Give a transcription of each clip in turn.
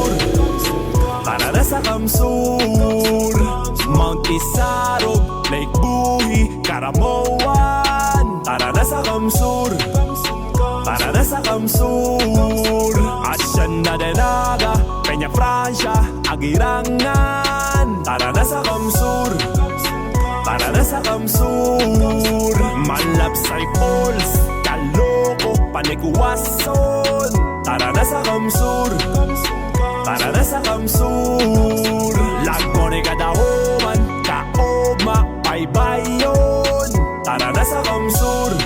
Kamsur. Tara na sa Kamsur. Mount Isarog, Lake Buhi, Karamoan. Tara na sa Kamsur. Tara na sa Kamsur. Asyan na Denaga, Peña Francia, Agirangan. Tara na sa Kamsur. Tara na sa Kamsur. Malabsay Falls, Calooco, Paniguason. Tara na sa Kamsur. Tara na sa Kamsur. Lagmon e Gadahoman, Kaoma, Baybayon. Tara na sa Kamsur.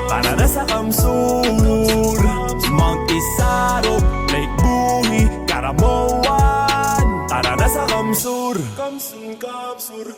Tara na sa Kamsur. Mount Isarog, Lake Buhi, Karamoan. Tara na sa Kamsur. Kamsur, Kamsur.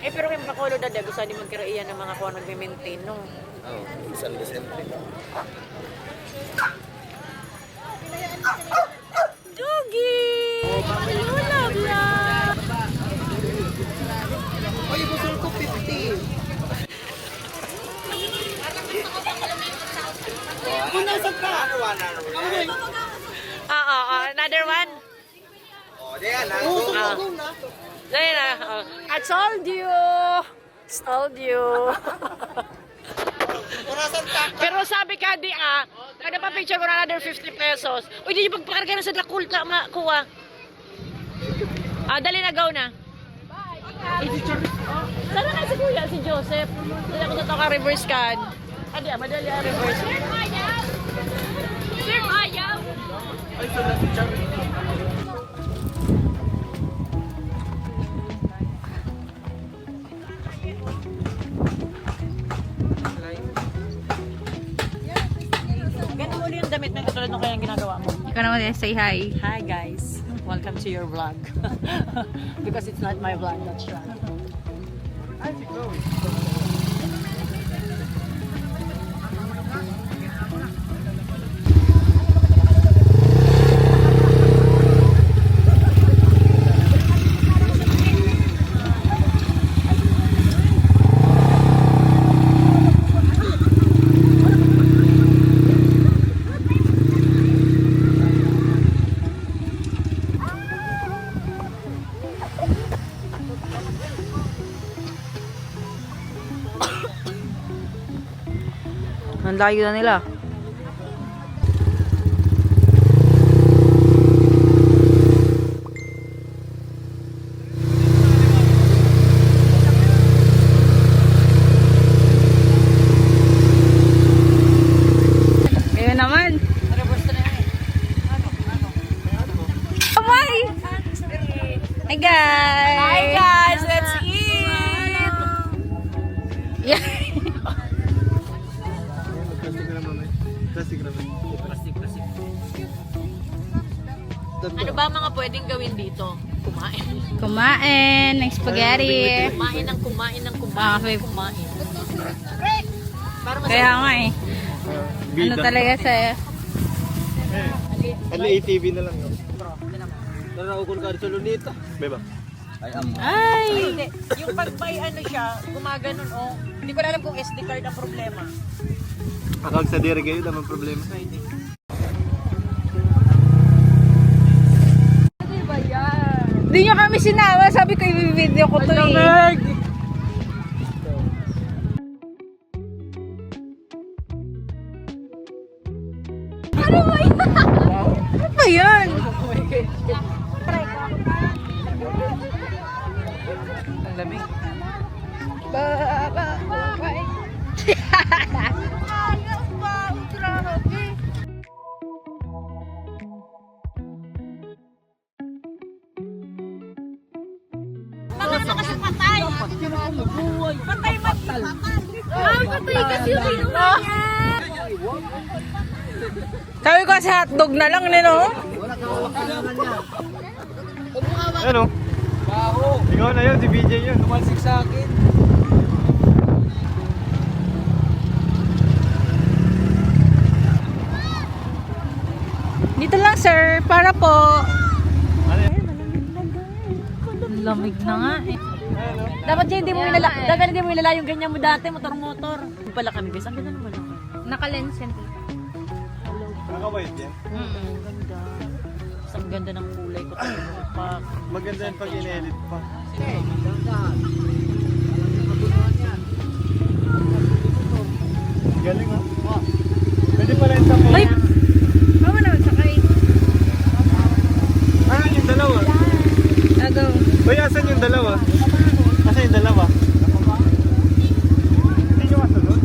Pero kaya makulo dada, gusto ni magkaroon iyan ng mga kuha nag-maintain, no? Oo, isang December. Doggy! Lulab na! Ay, busol ko 50. Punasag ka! Another one? Oh, diyan na. Dahil na, I told you! Told you! Pero sabi ka di kada pa picture ko na another 50 pesos. Uy, di yung pagpakarga na sa Dakulta makuha. Dali na, go na. Bye! Sana na si Kuya, si Joseph. Dali ako sa toka reverse card. Adi, madali ang reverse. Sir, ayaw! Sir, ayaw! Ay, sana si Charlie. Damit na katulad ng kayang ginagawa mo. Ikaw naman say hi. Hi guys, welcome to your vlog. Because it's not my vlog, that's right. layo na nila. Ayun naman. Kamay! Hi guys! Hi guys, let's eat! Yeah. Ano ba mga pwedeng gawin dito? Kumain. Kumain ng spaghetti. Kumain ng kumain ng Ah, kumain. okay. Kumain. Para Kaya nga eh. Ano talaga sa... Ano ATV na lang yun? Naraukol ka sa lunita. Beba. Ay, amo. Ay! Hindi. Yung pag may ano siya, gumaganon o. Hindi ko na alam kung SD card ang problema. Akag sa dire kayo, naman problema. Hindi nyo kami sinama. Sabi ko i-video ko to eh. Ano ba yan? Ano ba yan? Ang lamig. Mga nakas patay. Patay matal. Ay, patay kasi yung kinuha niya. Sabi ko sa hotdog na lang nino. Ano? Ikaw na yun, si BJ yun. Tumalsik sa akin. Dito lang sir, para po. Ano yan? Lamig na nga eh. Dapat dyan hindi mo ilala. Dapat hindi mo ilala yung ganyan mo dati, motor-motor. Yung pala kami guys, ang ganda naman ako. Naka-lens yan. Nakakabait yan. Ganda. Ang ganda ng kulay ko. Pa. Maganda yan pag in-edit pa. Galing ah. Pwede pala yung tapo. Ay! Mama naman sakay. Ah, yung dalawa. Agaw. Uy, asan yung dalawa? Asan yung dalawa? Hindi nyo kasunod?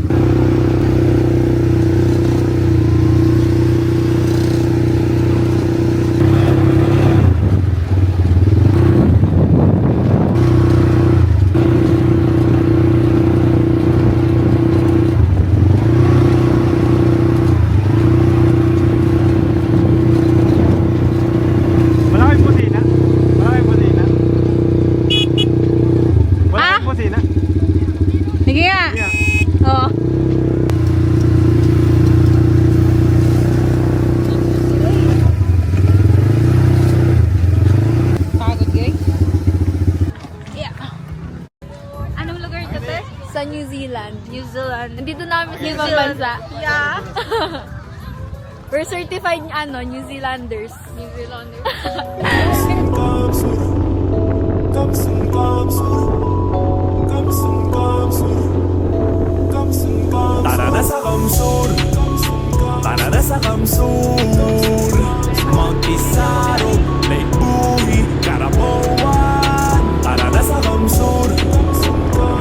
Malaking pusina? Malaking pusina? Malaking pusina? Sige nga. Yeah. Oo. Pagod guys. Yeah. Anong lugar ito, te? Sa New Zealand. New Zealand. Nandito namin sa New ibang Zealand. bansa. Yeah. We're certified New Zealanders. New Zealanders. Tara na sa Kamsur, tara na sa Kamsur. Mount Isaro, Lake Buhi, Caraboan. Tara na sa Kamsur,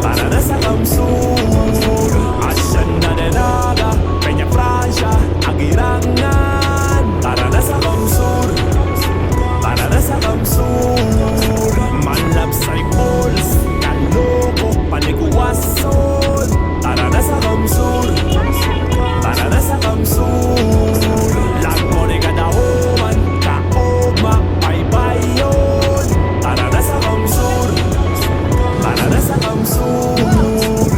tara na sa Kamsur. Hacienda de Naga, Peña Francia, Aguirangan. Tara na sa Kamsur, tara na sa Kamsur. Malabsay Falls, Calooco, Paniguason. Tara na sa Kamsur, tara na sa Kamsur. Lago de Gadahuman, Kaoma, Baybayon. Tara na sa Kamsur, tara na sa Kamsur.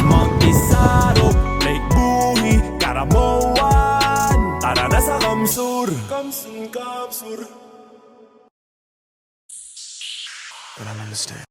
Mount Isaro, Lake Buhi, Caramoan. Tara na sa Kamsur, Kamsur, Kamsur. But I understand.